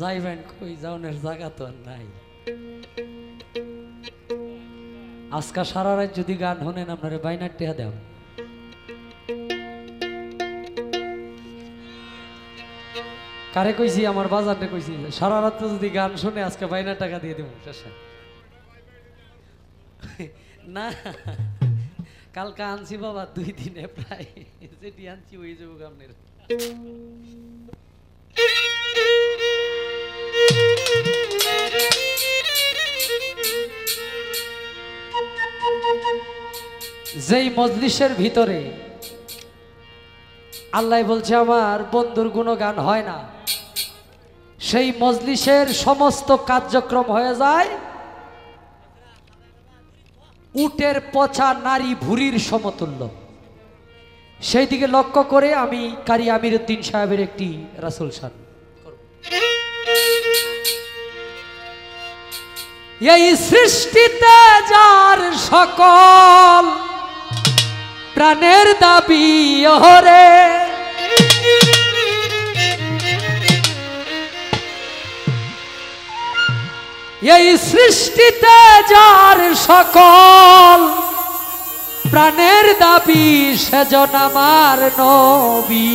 যাইবেন কই যাওনের জায়গা তো আর নাই। আজকা সারা রাত যদি গান শোনেন আপনারে বাইনার টেহা দেব। কারে কইছি আমার বাজারে কইছি সারা রাত যদি গান শুনে আজকে বাইনার টাকা দিয়ে দেব শেষে। না কালকে আনছি বাবা 2 দিনে প্রায় যেটি আনছি ওই যাবো আপনার। যেই মজলিসের ভিতরে আল্লাহ বলছে আমার বন্ধুর গুণগান হয় না, সেই মজলিসের সমস্ত কার্যক্রম হয়ে যায় উটের পচা নারী ভুরির সমতুল্য। সেই দিকে লক্ষ্য করে আমি কারি আমির উদ্দিন সাহেবের একটি রাসূল শান করব। এই সৃষ্টিতে যার সকল প্রাণের দাবি ওরে, এই সৃষ্টিতে যার সকল প্রাণের দাবি সেজন আমার নবী।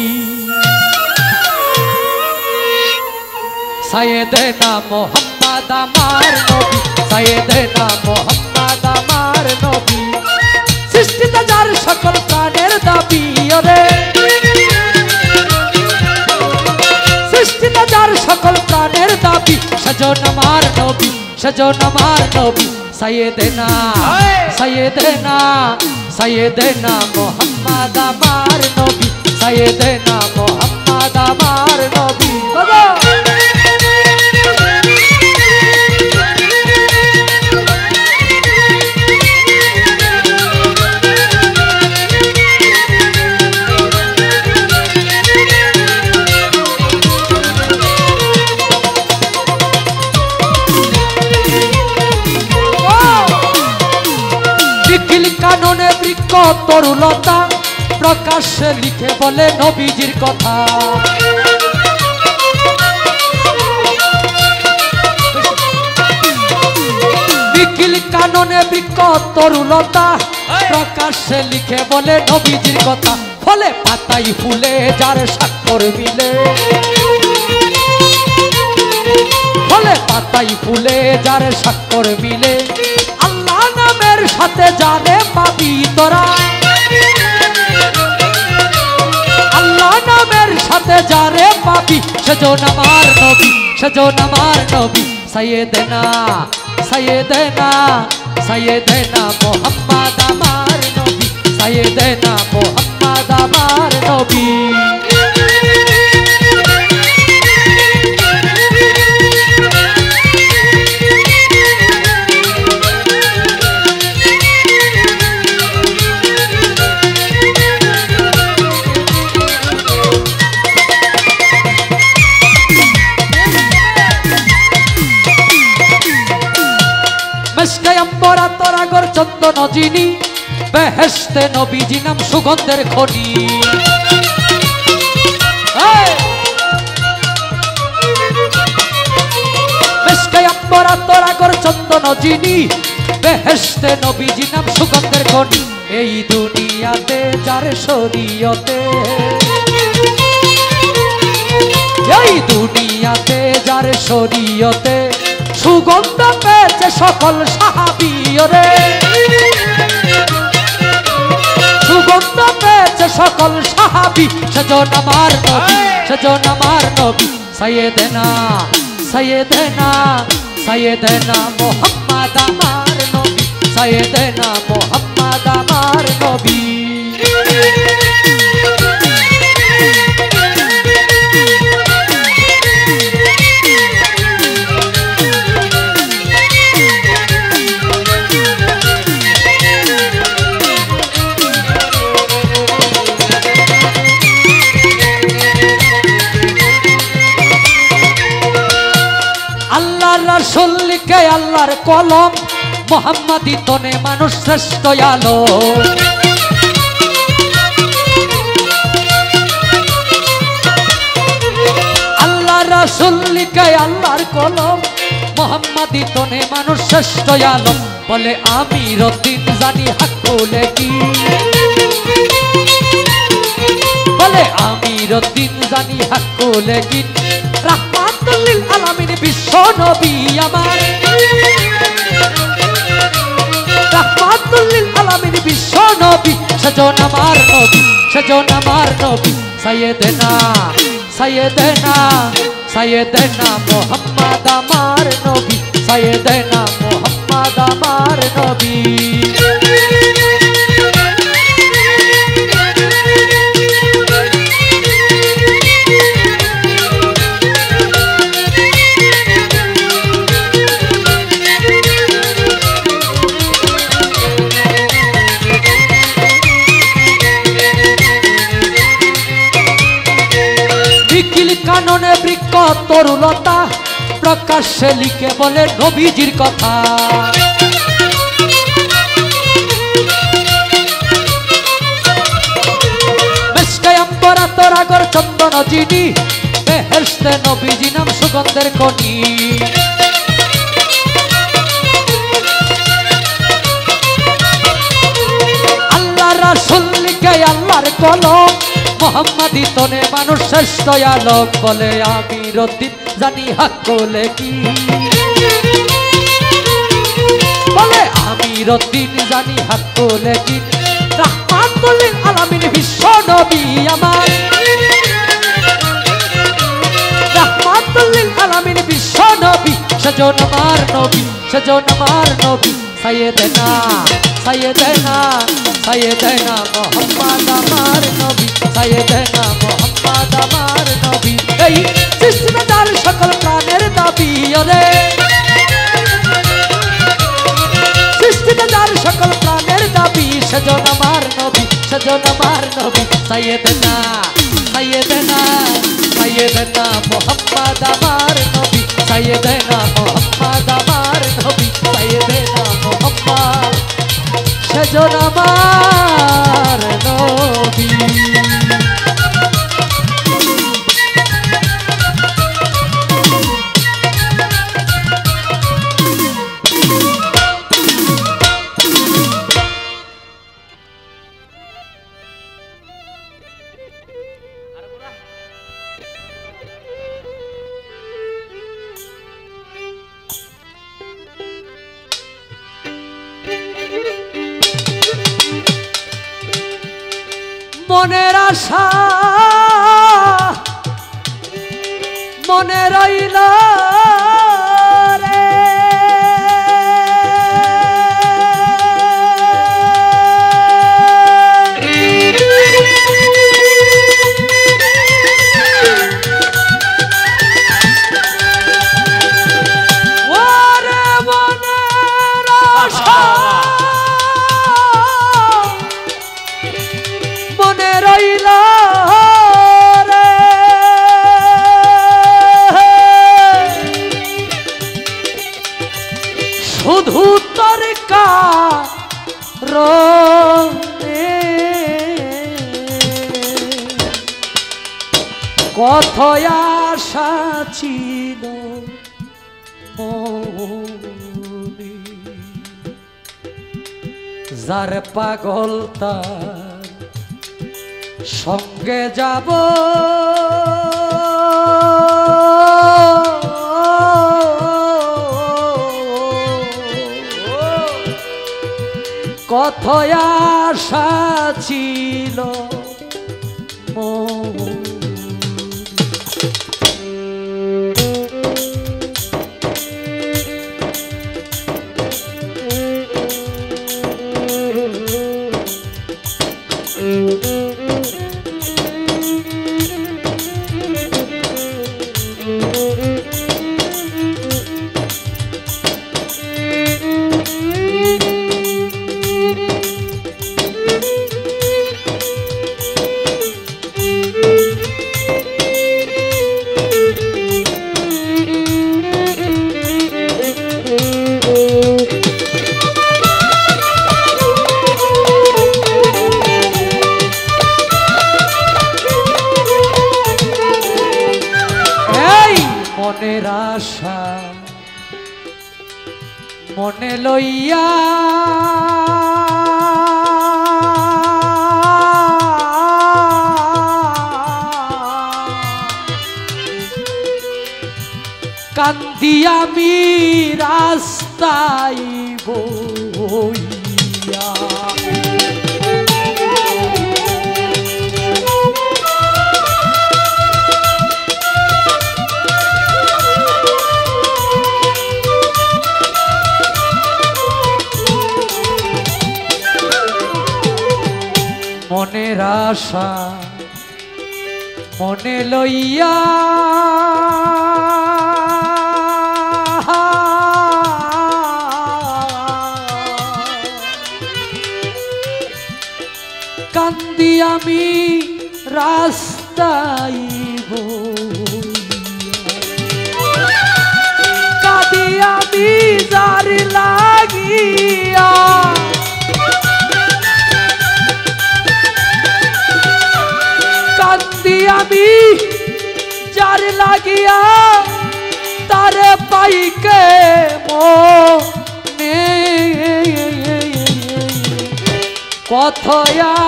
সাইয়েদেনা মুহাম্মদ আমার নবী, সাইয়েদেনা মুহাম্মদ আমার নবী। সৃষ্টিতে যার সকল প্রাণের দাবি ওরে, সৃষ্টিতে যার সকল প্রাণের দাবি সেজন আমার নবী, সেজন আমার নবী। সাইয়েদেনা সাইয়েদেনা সাইয়েদেনা মুহাম্মদ আমার নবী, সাইয়েদেনা মুহাম্মদ আমার নবী। কাননে বৃক্ষ তরুলতা প্রকাশ্যে লিখে বলে নবীজির কথা। নিখিল কাননে বৃক্ষ তরুলতা প্রকাশ্যে লিখে বলে নবীজির কথা। ফলে পাতাই ফুলে যার স্বাক্ষর মিলে, ফলে পাতাই ফুলে যার স্বাক্ষর মিলে। আল্লাহ নামের সাথে জানে পাবি তোরা, আল্লাহ নামের সাথে যারে পাবি সেজন আমার নবী, সেজন আমার নবী। সাইয়েদেনা সাইয়েদেনা সাইয়েদেনা মুহাম্মদ আমার নবী, সাইয়েদেনা মুহাম্মদ আমার নবী। তোরাগর চন্দন যিনি বেহেশতে নবীজি নাম সুগন্ধের খনি। তোরাগর চন্দন যিনি বেহেশতে নবীজি নাম সুগন্ধের খনি। এই দুনিয়াতে যার শরীয়তে, এই দুনিয়াতে যার শরীয়তে সুগন্ধ পেয়েছে সকল সাহাবী রে, সুগন্ধ পেয়েছে সকল সাহাবী সেজন আমার নবী, সেজন আমার নবী। সাইয়েদেনা সাইয়েদেনা সাইয়েদেনা মুহাম্মদ আমার নবী, সাইয়েদেনা মুহাম্মদ আমার নবী। রাসূল লিখে আল্লাহর কলম, মুহাম্মাদি তনে মানুষ শ্রেষ্ঠ আলো। রাসূল লিখে আল্লাহর কলম মোহাম্মদী তনে মানুষ শ্রেষ্ঠ আলম বলে আমির উদ্দিন জানি হক বলে কি বলে আমির উদ্দিন জানি হক বলে কি রাহমাতুল লিল আলামিন বিশ্ব নবী আমার রাহমাতুল লিল আলামিন বিশ্ব নবী সেজন আমার নবী সেজন আমার নবী সাইয়েদেনা সাইয়েদেনা সাইয়েদেনা মুহাম্মদ আমার নবী সাইয়েদেনা মুহাম্মদ আমার নবী কাননে বৃক্ষ তরুলতা প্রকাশ্যে লিখে বলে নবীজির কথা মেশকায় আম্বরা তোরাগর চন্দন জিনি বেহেশতে নবীজি নাম সুগন্ধের খনি আল্লাহ রাসূল লিখে আল্লাহর কলম মোহাম্মদী তনে মানুষ শ্রেষ্ঠ আলোক বলে আমির উদ্দিন জানি হক বলে কি বলে আমির উদ্দিন জানি হক বলে কি রাহমাতুল লিল আলামিন বিশ্ব নবী আমার রাহমাতুল লিল আলামিন বিশ্ব নবী সেজন আমার নবী সেজন আমার নবী সাইয়েদেনা সাইয়েদেনা সাইয়েদেনা মুহাম্মদ আমার নবী সাইয়েদেনা মুহাম্মদ আমার নবী এই সৃষ্টিতে যার সকল প্রাণের দাবি ওরে সৃষ্টিতে যার সকল প্রাণের দাবি সেজন আমার নবী সেজন আমার নবী সাইয়েদেনা সাইয়েদেনা সাইয়েদেনা মুহাম্মদ আমার নবী সাইয়েদেনা মুহাম্মদ আমার নবী সাইয়েদেনা মুহাম্মদ সেজন আমার নবী মনের আশা মনে রইল রে ওরে মনের আশা মনে রইল রে শুধু তোর কারণে কত আশা ছিল মনে যার পাগল তার সঙ্গে যাব কত আশা ছিল মনে মনের আশা মনে লইয়া কান্দি আমি রাস্তায় বইয়া মনের আশা মনে লইয়া কান্দি আমি রাস্তায় কাঁদি আমি যার লাগিয়া কান্দি আমি যার লাগিয়া তারে পাইকে মনে কত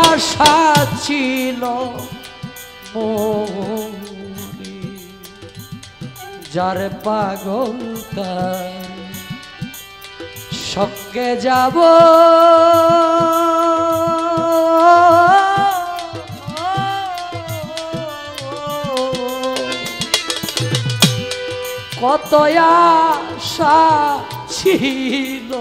আশা ছিল মনে যার পাগল তার সঙ্গে যাব কত আশা ছিল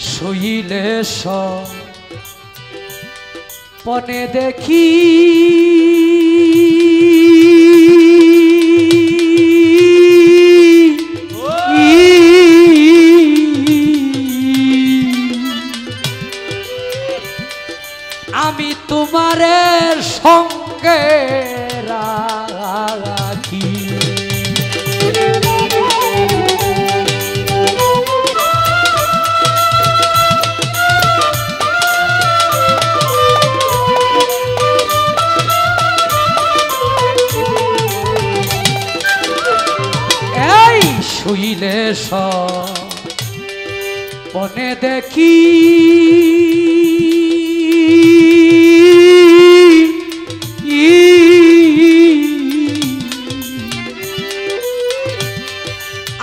শুইলে পনে দেখি আমি তোমারে সঙ্গে রাখি শুইলে পনে দেখি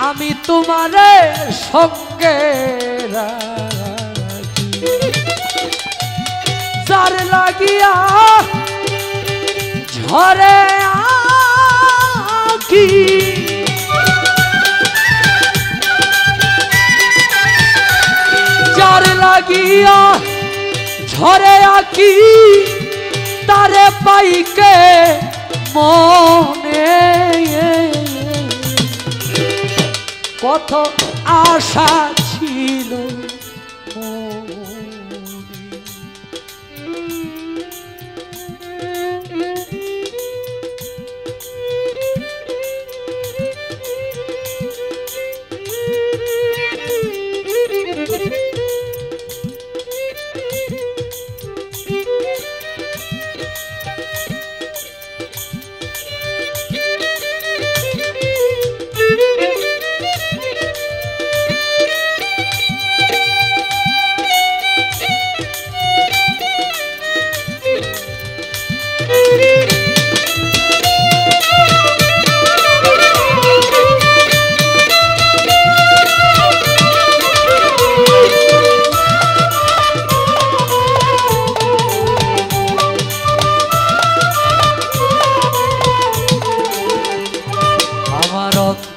আমি তোমারে সঙ্গে রাখি যার লাগিয়া ঝরে আঁখি যার লাগিয়া ঝরে আঁখি তারে পাইকে মনে কত আশা ছিল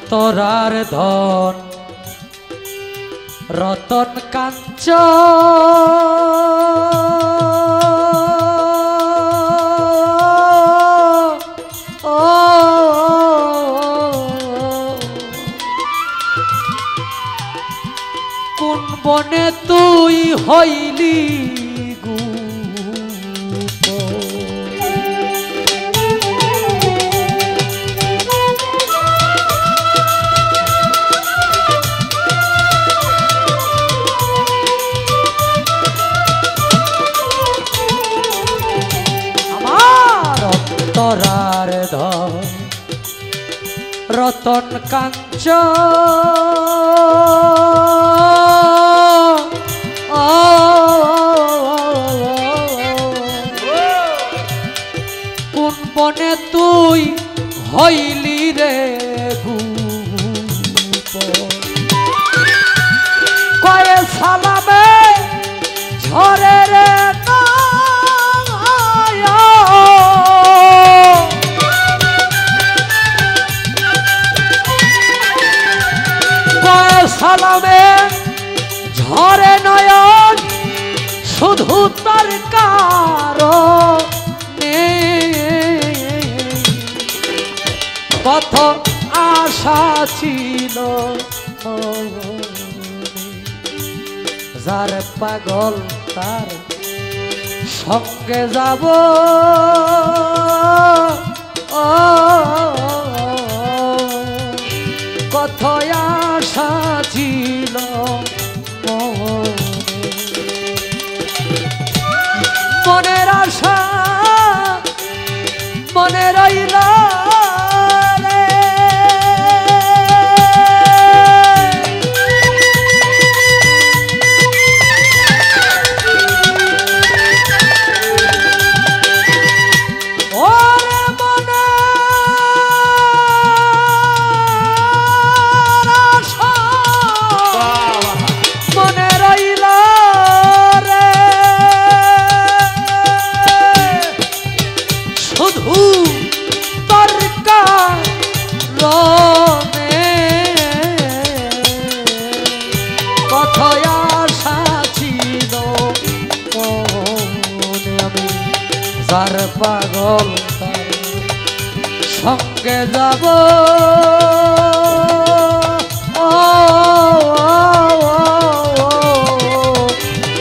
অন্তরার ধন রতন কাঞ্চ কোন বনে তুই হইলি তরার ধর রতন কাঞ্চ কোন বনে তুই হইলি রে কয়ে সালামে ঝরে রে সালামে ঝরে নয়ন শুধু তার কারণে কত আশা ছিল যার পাগল তার সঙ্গে যাব কত আশা ছিল মনের আশা মনে রইল যার পাগল তার সঙ্গে যাব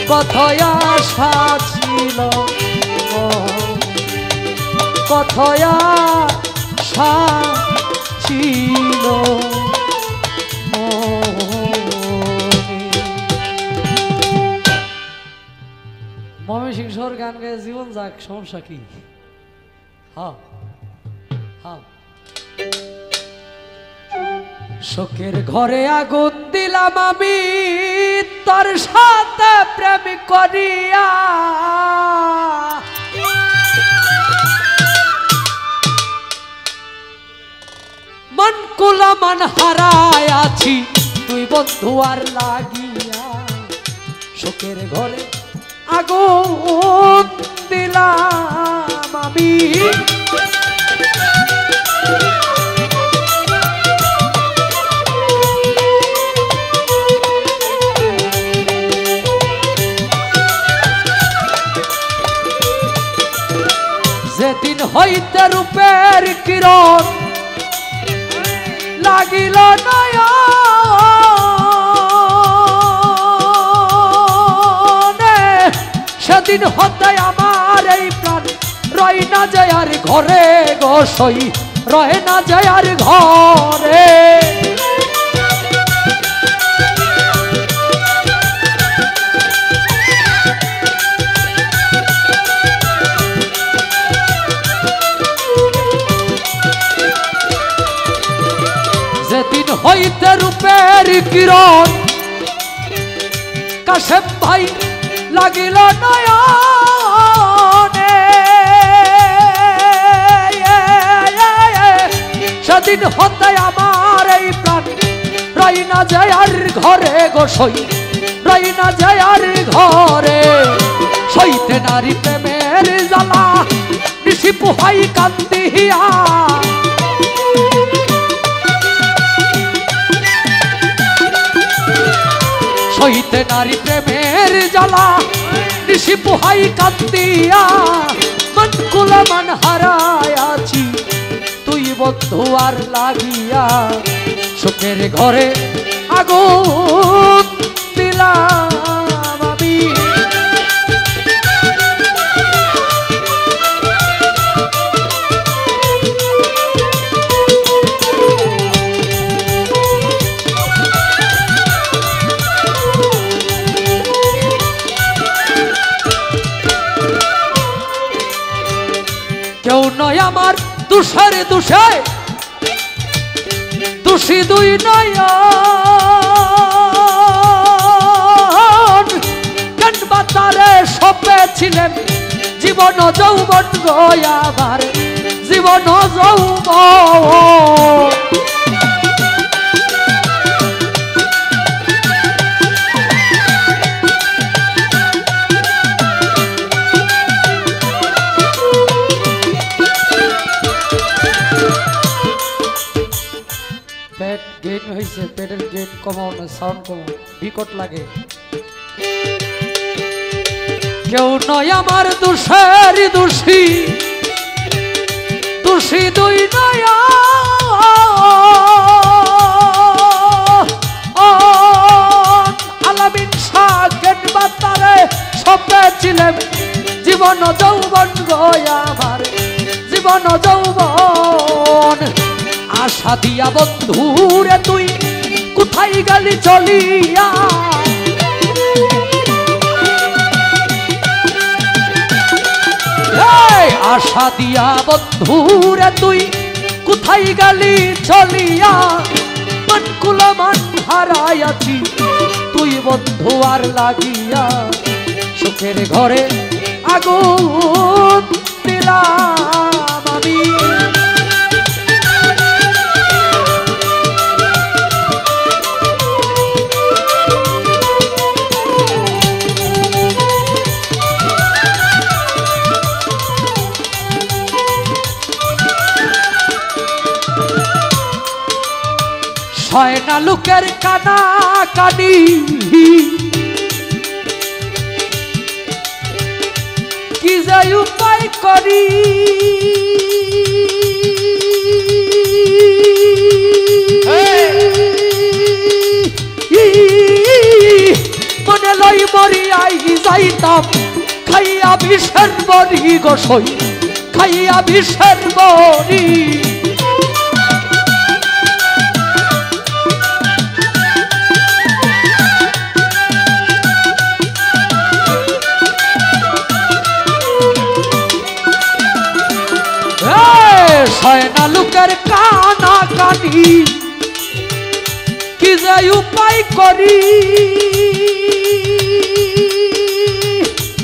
কত আশা ছিল কত আশা ছিল ময়মনসিংহ শহর গান গায়ে জীবন যাক সমস্যা কি হ্যাঁ হ্যাঁ শোকের ঘরে আগুন দিলাম আমি তোর সাথে প্রেম করিয়া মন কুলা মন হারায় আছি তুই বন্ধু আর লাগিয়া শোকের ঘরে আগুন দিলাম আমি যেদিন হইতে রূপের কিরণ লাগিল নয়া সেদিন হতে আমার এই প্রাণ রয় না যায় আর ঘরে গোসই রহে না যায় আর ঘরে যেদিন হইতে রূপের কিরণ কাশেম ভাই লাগিল নয়নে সেদিন হতে আমার এই প্রাণ রই না যায় আর ঘরে গোসই রই না যায় আর ঘরে সইতে নারী প্রেমের জ্বালা নিশি পোহাই কান্দিয়া সইতে নারী প্রেমের জ্বালা নিশি পোহাই কান্দিয়া মন কুলা মান হারায় আছি তুই বন্ধু আর লাগিয়া সুখের ঘরে আগুন দিলাম আমি কেউ নয় আমার দুষের দুষে দোষী দুই নয়ন কেন বাতারে সপে ছিলেন জীবন যৌবন গয়াবার জীবন যৌবন পেট গেইন হয়েছে পেটের গেইন কমানো সাউন্ড কমানো বিকট লাগে কেউ নয় আমার দোষের দোষী দোষী দুই নয় আলামিন শাহ কেন বাতারে সপে ছিলেন জীবন যৌবন গয়া আমার জীবন যৌবন আশা দিয়া বন্ধুরে তুই কোথায় গেলি চলিয়া আশা দিয়া বন্ধুরে তুই কোথায় গেলি চলিয়া মন কুলা মান হারাইয়াছি তুই বন্ধু আর লাগিয়া সুখের ঘরে আগুন দিলাম আমি হয় না লোকের কানা কানি কি যাই উপায় করি মনে লই মরিয়াই যাইতাম খাইয়া বিষের বড়ি গোসই খাইয়া বিষের বড়ি হয় না লোকের কানা কানি কি যে উপায় করি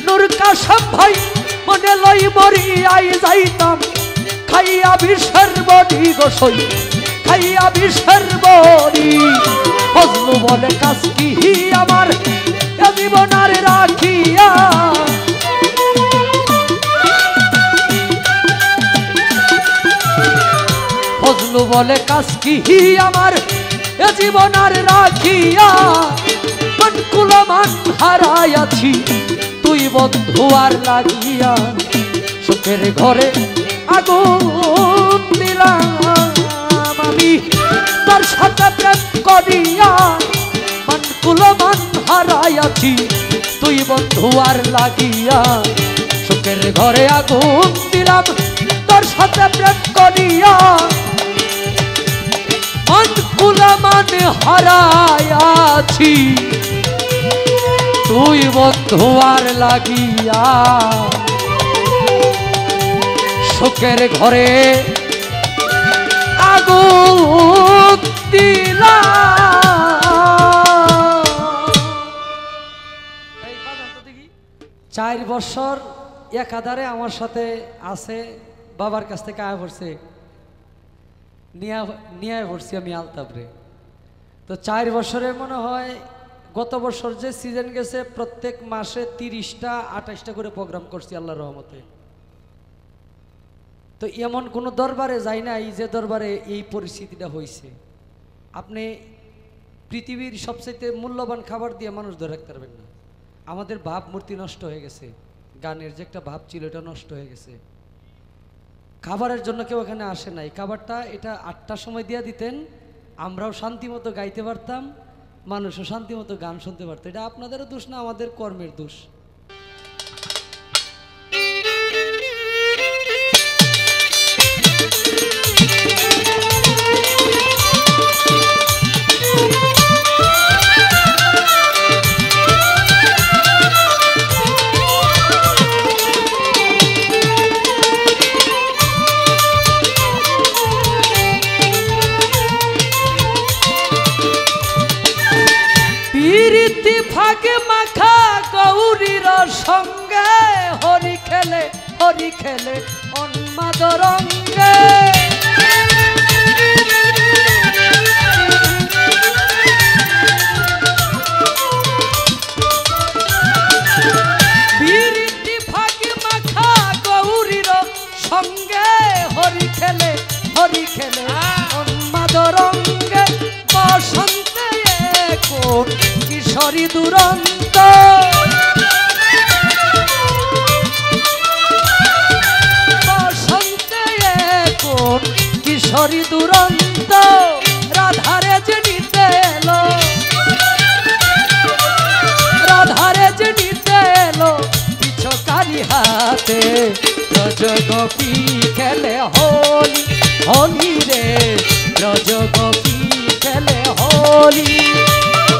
নূর কাশেম ভাই মনে লই মরিয়াই যাইতাম খাইয়া বিষের বড়ি গোসই খাইয়া বিষের বড়ি ফজলু বলে কাজ কি আমার এ জীবন আর রাখিয়া ফজলু বলে কাজ কি আমার এ জীবন আর রাখিয়া মন কুলা মান হারাইয়াছি তুই বন্ধু আর লাগিয়া সুখের ঘরে আগুন দিলাম আমি তোর সাথে প্রেম করিয়া মন কুলা মান হারাইয়াছি তুই বন্ধু আর লাগিয়া সুখের ঘরে আগুন দিলাম তোর সাথে প্রেম করিয়া মন কুলা মান হারাইয়াছি তুই বন্ধু আর লাগিয়া সুখের ঘরে আগুন দিলাম। 4 বছর একাধারে আমার সাথে আছে, বাবার কাছ থেকে আয়া পড়ছে, নিয়ে পড়ছি আমি আলতাবরে। তো 4 বছরে মনে হয় গত বছর যে সিজন গেছে প্রত্যেক মাসে 30টা 28টা করে প্রোগ্রাম করছি আল্লাহর রহমতে। তো এমন কোনো দরবারে যাই নাই যে দরবারে এই পরিস্থিতিটা হয়েছে। আপনি পৃথিবীর সবচেয়ে মূল্যবান খাবার দিয়ে মানুষ ধরে রাখতে পারবেন না। আমাদের ভাবমূর্তি নষ্ট হয়ে গেছে, গানের যে একটা ভাব ছিল এটা নষ্ট হয়ে গেছে। খাবারের জন্য কেউ এখানে আসে নাই, খাবারটা এটা 8টার সময় দিয়ে দিতেন, আমরাও শান্তিমতো গাইতে পারতাম, মানুষও শান্তিমতো গান শুনতে পারতো। এটা আপনাদেরও দোষ না, আমাদের কর্মের দোষ। ফাঁকে মাখা গৌরীর সঙ্গে হরি খেলে উন্মাদ রঙ্গে। বিরতি ফাঁকে মাখা গৌরীর সঙ্গে হরি খেলে উন্মাদ রঙ্গে। বসন্তে কোন কিশোরী দুরন্ত, বসন্তে কোন কিশোরী দুরন্ত। রাধারে যে নিতে এলো, রাধারে যে নিতে এলো পিছকারি হাতে। ব্রজগোপী খেলে হোলি হোলি রে, ব্রজগোপী খেলে হোলি।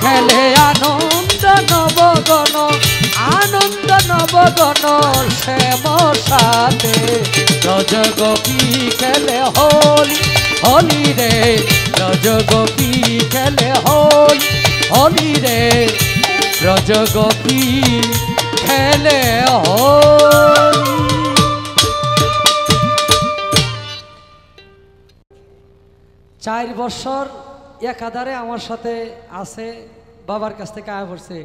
খেলে আনন্দ নবগণ, আনন্দ নবগণ শ্যাম সাথে। ব্রজগোপী খেলে হোলি হোলি রে, ব্রজগোপী খেলে হোলি হোলি রে, ব্রজগোপী খেলে হোলি। 4 বছর একাধারে আমার সাথে আছে, বাবার কাছ থেকে আয়া পড়ছে,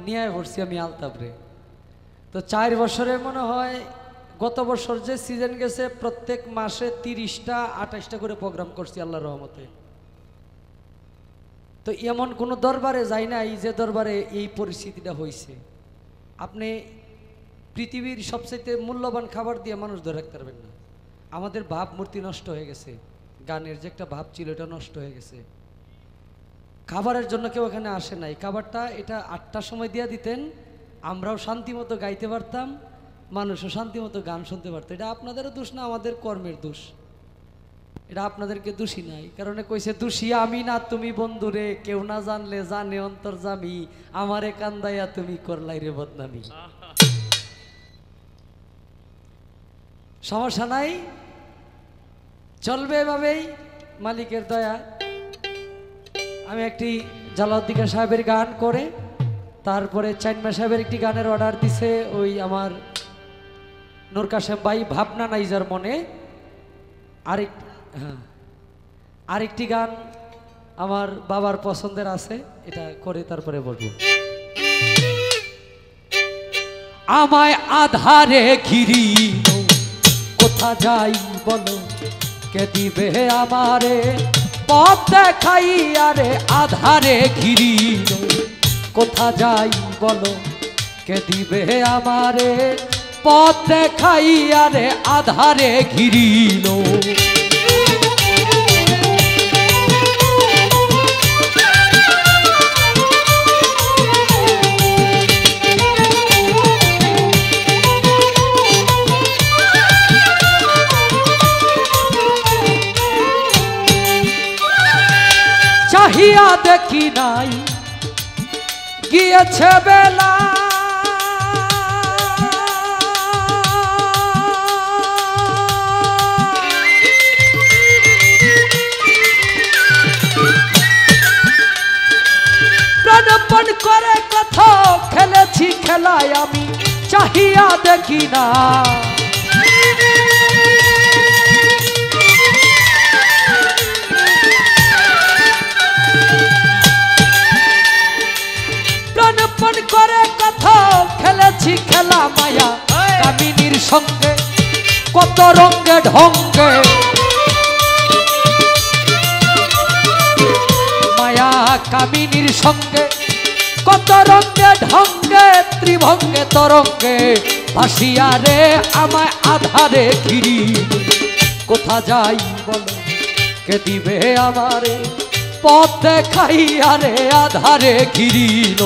নিয়ে পড়ছি আমি আলতাবরে। তো 4 বছরে মনে হয় গত বছর যে সিজন গেছে প্রত্যেক মাসে 30টা 28টা করে প্রোগ্রাম করছি আল্লাহর রহমতে। তো এমন কোনো দরবারে যাই নাই যে দরবারে এই পরিস্থিতিটা হয়েছে। আপনি পৃথিবীর সবচেয়ে মূল্যবান খাবার দিয়ে মানুষ ধরে রাখতে পারবেন না। আমাদের ভাবমূর্তি নষ্ট হয়ে গেছে, গানের যে একটা ভাব ছিল এটা নষ্ট হয়ে গেছে। খাবারের জন্য কেউ এখানে আসে নাই, খাবারটা এটা 8টার সময় দিয়ে দিতেন, আমরাও শান্তিমতো গাইতে পারতাম, মানুষও শান্তিমতো গান শুনতে পারতো। এটা আপনাদেরও দোষ না, আমাদের কর্মের দোষ। এটা আপনাদেরকে দোষী নাই, কারণ কইছে দোষী আমি না তুমি বন্ধুরে, কেউ না জানলে জানে অন্তর্যামী, আমারে কান্দাইয়া তুমি করলাই রে বদনামি। সমস্যা নাই, চলবে এভাবেই মালিকের দয়া। আমি একটি জালাউদ্দিন সাহেবের গান করে তারপরে চাইনমা সাহেবের একটি গানের অর্ডার দিছে ওই আমার নূর কাশেম ভাই, ভাবনা নাই যার মনে। আরেকটি গান আমার বাবার পছন্দের আছে, এটা করে তারপরে বলবো। আমায় আধারে ঘিরি কোথা যাই বলো, কে দিবে আমারে পথ দেখাই। আরে আধারে ঘিরি কোথা যাই বলো, কে দিবে আমারে পথ দেখাই। আরে আধারে ঘিরিল চাহিয়া দেখি নাই গিয়েছে বেলা, প্রাণপণ করে কথা খেলেছি খেলায় আমি চাহিয়া দেখি না। প্রাণপণ করে কথা খেলেছি খেলা মায়া কামিনীর সঙ্গে কত রঙ্গে ঢঙ্গে। কামিনীর সঙ্গে কত রঙ্গে ঢঙ্গে ত্রিভঙ্গে তরঙ্গে ভাসিয়া রে আমায় আধারে ঘিরি কোথা যাই বলো কে দিবে আমারে পথ দেখাইয়া রে আধারে ঘিরিল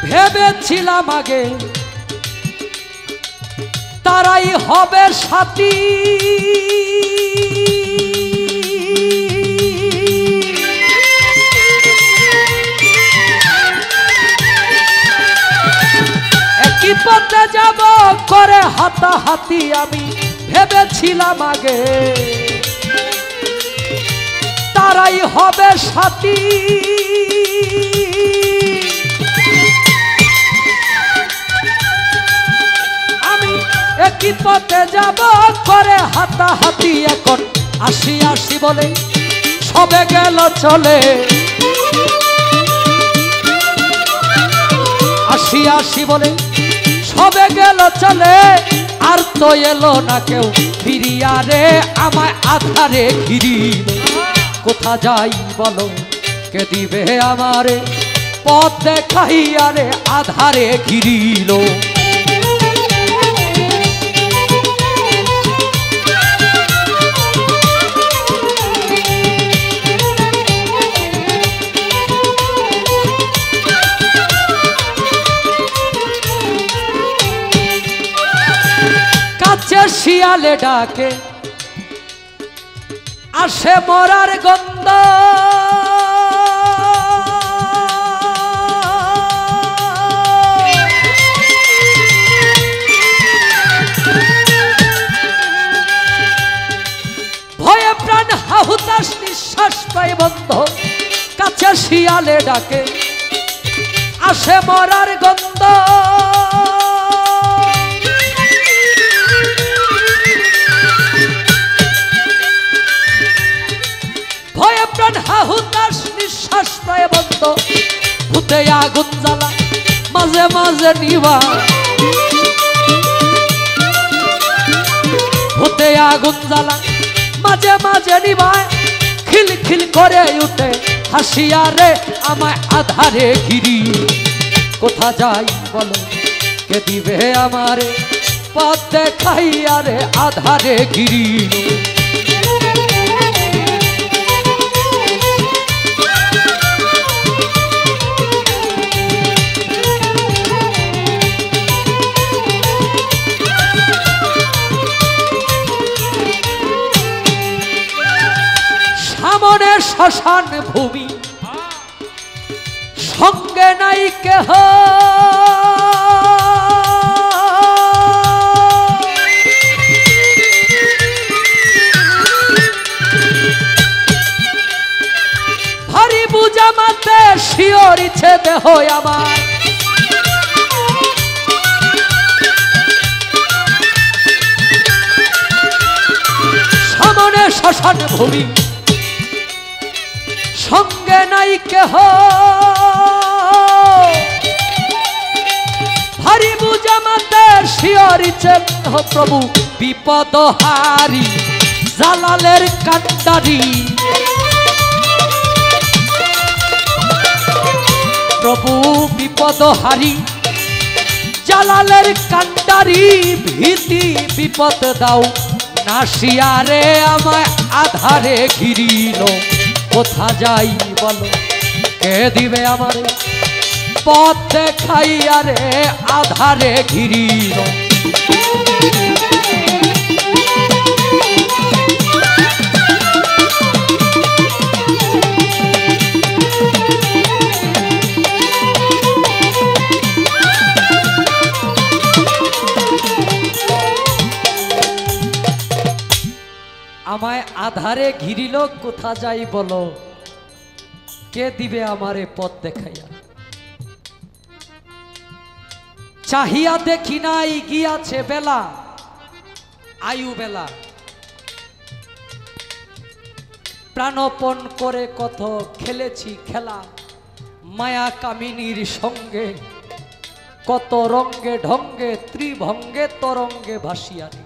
ভেবেছিলাম আগে তারাই হবে সাথী একই পথে যাব করে হাতাহাতি আমি ভেবেছিলাম আগে তারাই হবে সাথী একই পথে যাব করে হাতাহাতি এখন আসি আসি বলে সবে গেল চলে আসি আসি বলে সবে গেল চলে আর তো এলো না কেউ ফিরিয়া রে আমায় আধারে ঘিরিল কোথা যাই বলো কে দিবে আমারে পথ দেখাইয়া রে আধারে ঘিরিল শিয়ালে ডাকে আসে মরার গন্ধ ভয়ে প্রাণ হাহুতাশ নিঃশ্বাস পায় বন্ধ কাছে শিয়ালে ডাকে আসে মরার গন্ধ হাহুতাশ নিঃশ্বাস প্রায় বন্ধ ভূতে আগুন জ্বালা মাঝে মাঝে নিবা ভূতে আগুন জ্বালা মাঝে মাঝে নিবায় খিল খিল করে উঠে হাসিয়া রে আমায় আধারে ঘিরি কোথা যাই বলো কে দিবে আমারে পথ দেখাইয়া রে আধারে ঘিরি সামনে শ্মশান ভূমি সঙ্গে নাই কেহ ভারী বুঝা মাতে শিওরিছে দেহ আমার সামনে শ্মশান ভূমি সঙ্গে নাই কেহ ভারী বুঝা মাতে শিওরিছে প্রভু বিপদ হারি জালালের কান্ডারি প্রভু বিপদ হারি জালালের কান্ডারি ভীতি বিপদ দাও নাসিয়া রে আমায় আধারে ঘিরিল কোথা যাই বলো কে দিবে আমারে পথ দেখাইয়া রে আধারে ঘিরিল আমায় আধারে ঘিরিল কোথা যাই বলো কে দিবে আমারে পথ দেখাইয়া চাহিয়া দেখি নাই গিয়াছে বেলা আয়ু বেলা প্রাণপণ করে কত খেলেছি খেলা মায়া কামিনীর সঙ্গে, কত রঙ্গে ঢঙ্গে ত্রিভঙ্গে তরঙ্গে ভাসিয়ারে।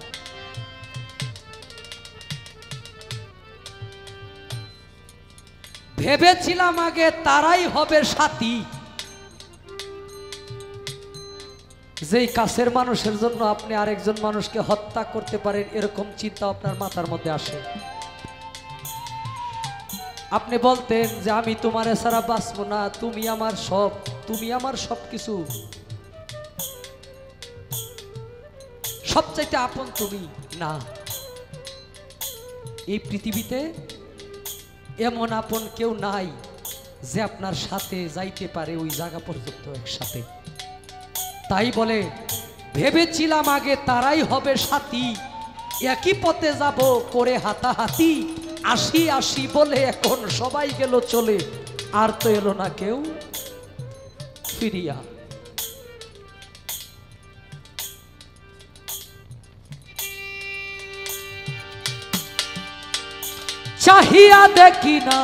ভেবেছিলাম আগে তারাই হবে সাথী, যেই কাছের মানুষের জন্য আপনি আরেকজন মানুষকে হত্যা করতে পারেন, এরকম চিন্তা আপনার মাথার মধ্যে আসে। আপনি বলতেন যে আমি তোমার ছাড়া বাঁচবো না, তুমি আমার সব, তুমি আমার সব কিছু, সবচাইতে আপন তুমি। না, এই পৃথিবীতে এমন আপন কেউ নাই যে আপনার সাথে যাইতে পারে ওই জায়গা পর্যন্ত একসাথে। তাই বলে ভেবেছিলাম আগে তারাই হবে সাথী, একই পথে যাব করে হাতাহাতি, আসি আসি বলে এখন সবাই গেল চলে, আর তো এলো না কেউ ফিরিয়া। চাহিয়া দেখি না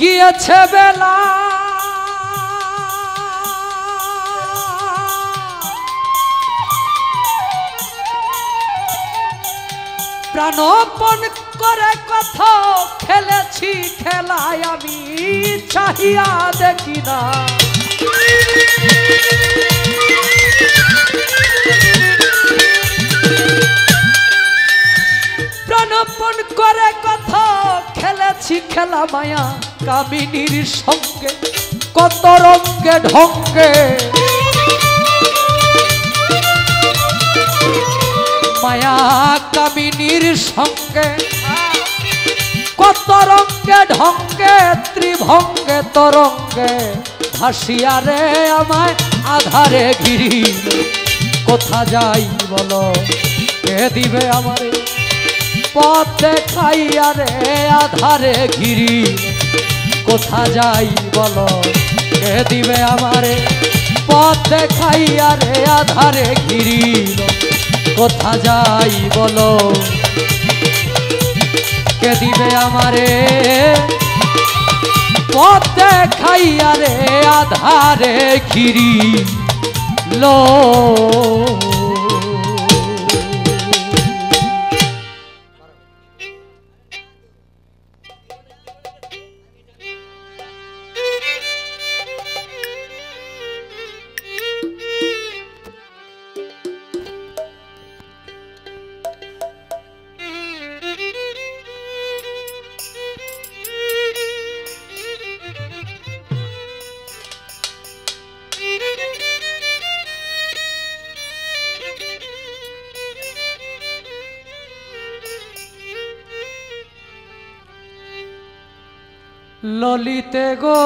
গিয়েছে বেলা, প্রাণপণ করে কথা খেলেছি খেলায় আমি, চাহিয়া দেখি না প্রাণপণ করে কথা খেলেছি খেলা মায়া কামিনীর সঙ্গে, কত রঙ্গে ঢঙ্গে মায়া কামিনীর সঙ্গে, কত রঙ্গে ঢঙ্গে ত্রিভঙ্গে তরঙ্গে ভাসিয়া রে আমায় আধারে ঘিরি। কোথা যাই বলো কে দিবে আমারে পথ দেখাইয়া রে আধারে ঘিরি। কোথা যাই বলো কে দিবে আমারে পথ দেখাইয়া রে আধারে ঘিরি। কোথা যাই বলো কে দিবে আমারে পথ দেখাইয়া রে আধারে ঘিরি লো। ললিতে গো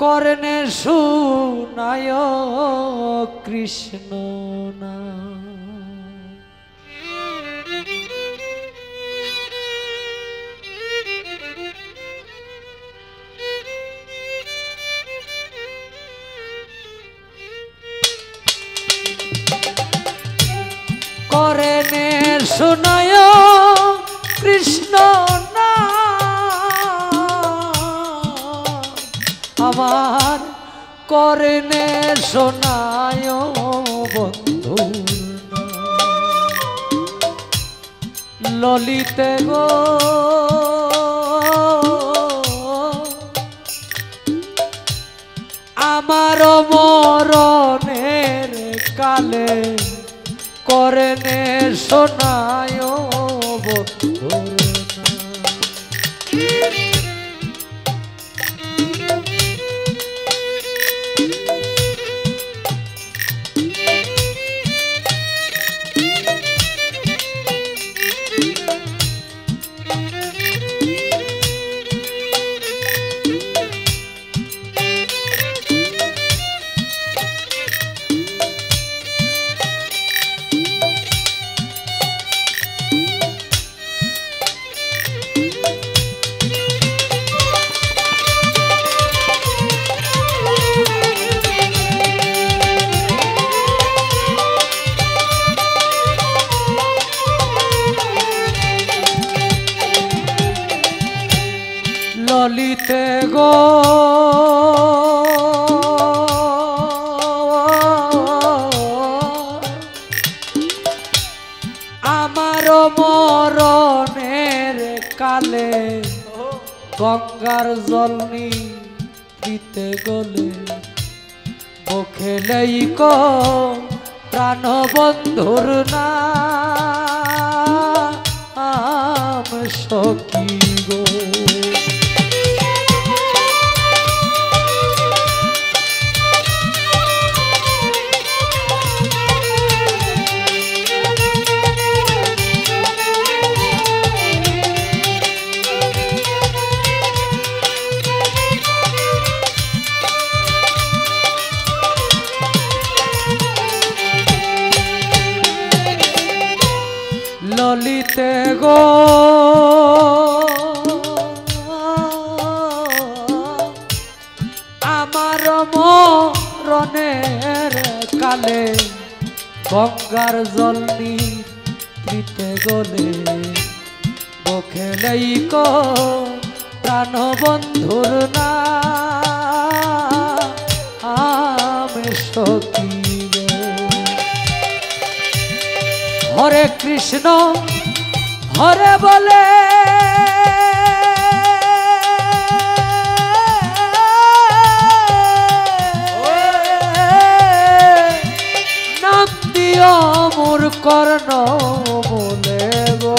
কর্ণে শুনায় কৃষ্ণ না, কর্ণে শুনায় কৃষ্ণ না, আমার কর্ণে শোনায় বন্ধু ললিতে গো আমার মরণের কালে কর্ণে শোনায় বন্ধু। গো আমার মরণের কালে গঙ্গার জল নিতে গলে বখেলেই কো প্রাণ বন্ধুর নাম সখী গো ললিতে গো আমার মরণের কালে গঙ্গার জল নিতে গলে বখেলেই কো প্রাণ বন্ধুর নাম সখী হরে কৃষ্ণ হরে বলে নাম দিও মোর কর্ণ বলে গো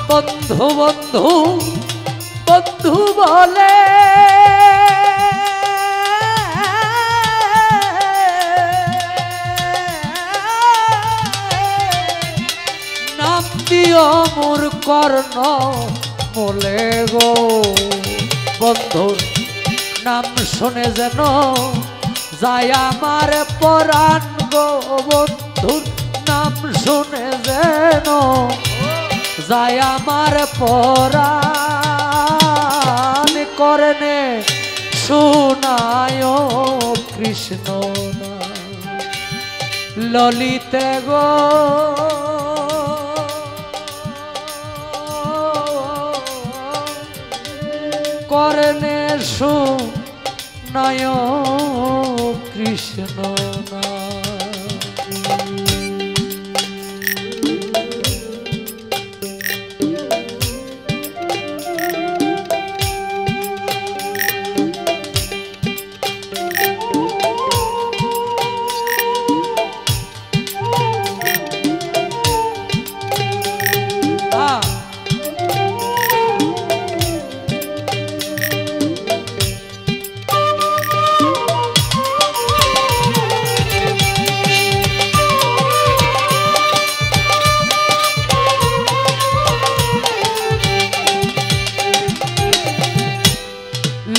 বন্ধু বন্ধু বন্ধু বলে নাম দিও মোর কর্ণ বলে গো বন্ধুর নাম শুনে যেন যায় আমার পরাণ গো বন্ধুর নাম শুনে যেন যায় আমার পরাণ করনে শোনায় কৃষ্ণ ললিতে গো করনে শোনায় কৃষ্ণ না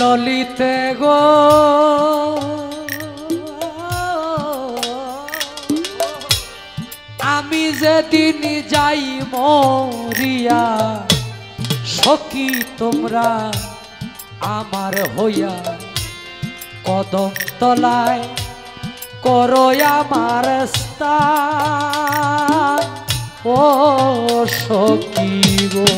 ললিতে গো আমি যেদিন যাই মরিয়া সখী তোমরা আমার হইয়া কদম তলায় করো আমার স্থান ও সখী গো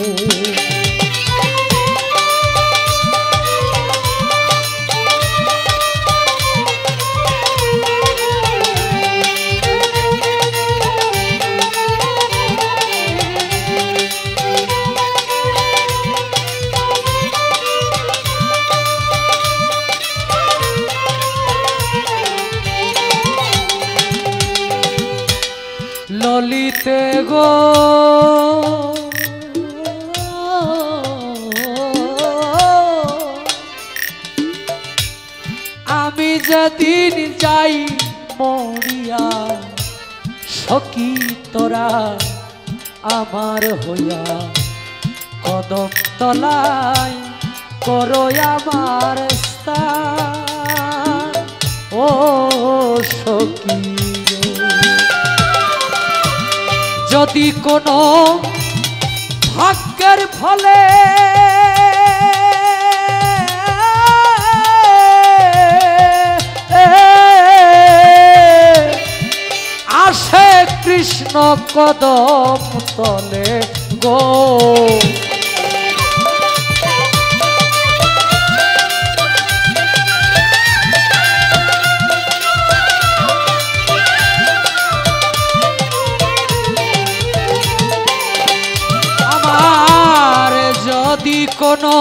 ললিতে গো আমি যেদিন যাই মরিয়া সখী তোরা আমার হইয়া কদম তলায় করো আমার স্থান ও সখী যদি কোনো ভাগ্যের ফলে কদম তলে গো। আমার যদি কোনো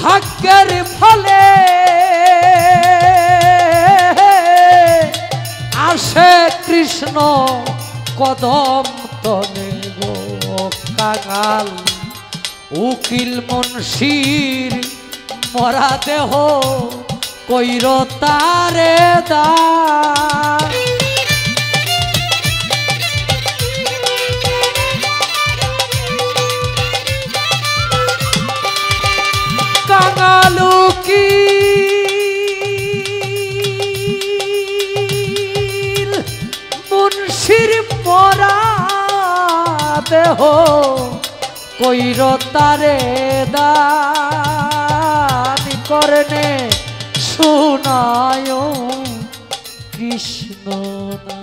ভাগ্যের ফলে আসে কৃষ্ণ কদম তলে গো, কাঙাল উকিল মুন্সির মরা দেহ কইর তারে দান। কাঙাল উকিল মুন্সির মরা দেহ কইর তারে দান। করনে শোনায় কৃষ্ণ নাম।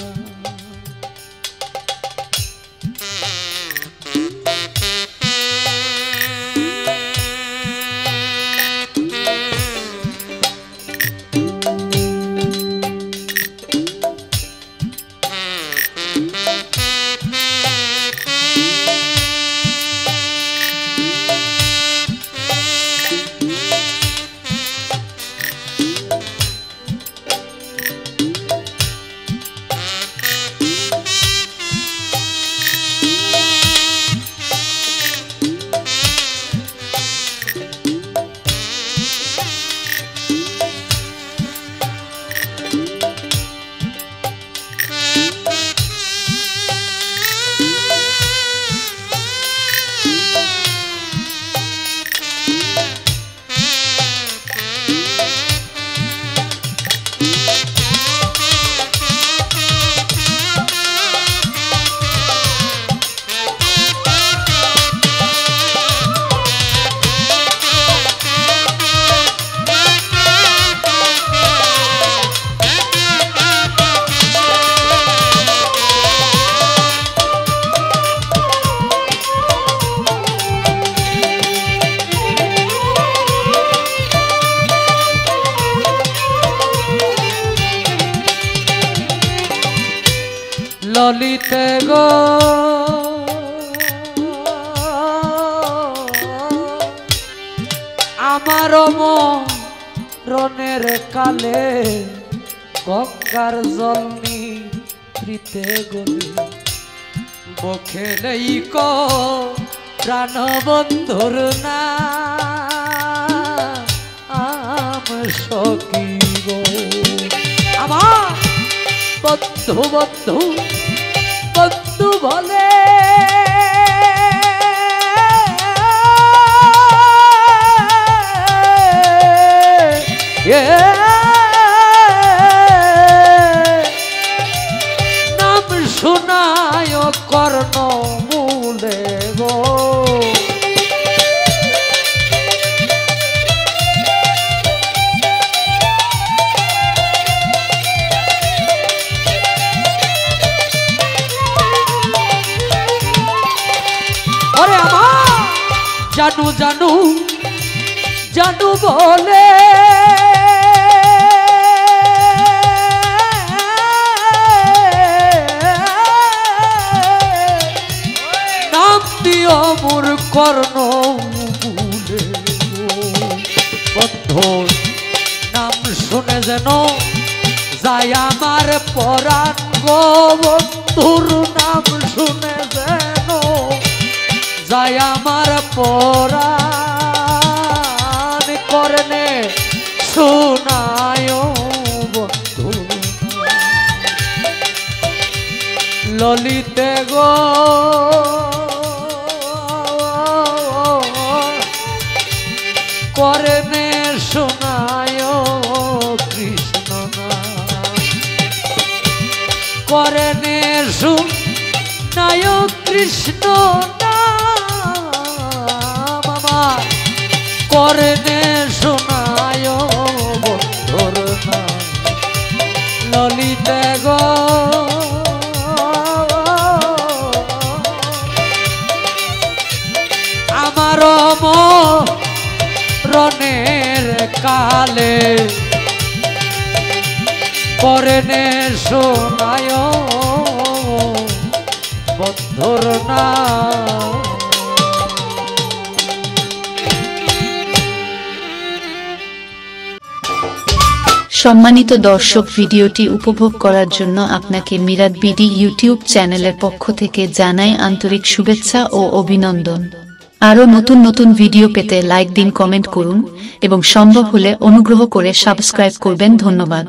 ললিতে গো আমার মরণের কালে গঙ্গার জল নিতে গলি বখে নেই কো প্রাণ বন্ধুর না আম সখী গো। আমার বন্ধু বন্ধু বন্ধু বলে নাম শোনায় কর্ণ মূলে গো। জানু জানু জানু বলে নাম দিও মোর কর্ণ মূলে বন্ধুর নাম শুনে যেন যায় আমার পরাণ গো। বন্ধুর নাম শুনে যেন যায় আমার পরাণ করনে শোনায় বন্ধু। ললিতে গো করনে শোনায় কৃষ্ণ নাম। করনে শোনায় কৃষ্ণ করনে শোনায় বন্ধুর নাম। ললিতে গো মরণের কালে পরনে শোনায় বন্ধুর না। সম্মানিত দর্শক, ভিডিওটি উপভোগ করার জন্য আপনাকে মিরাত বিডি ইউটিউব চ্যানেলের পক্ষ থেকে জানাই আন্তরিক শুভেচ্ছা ও অভিনন্দন। আরও নতুন নতুন ভিডিও পেতে লাইক দিন, কমেন্ট করুন এবং সম্ভব হলে অনুগ্রহ করে সাবস্ক্রাইব করবেন। ধন্যবাদ।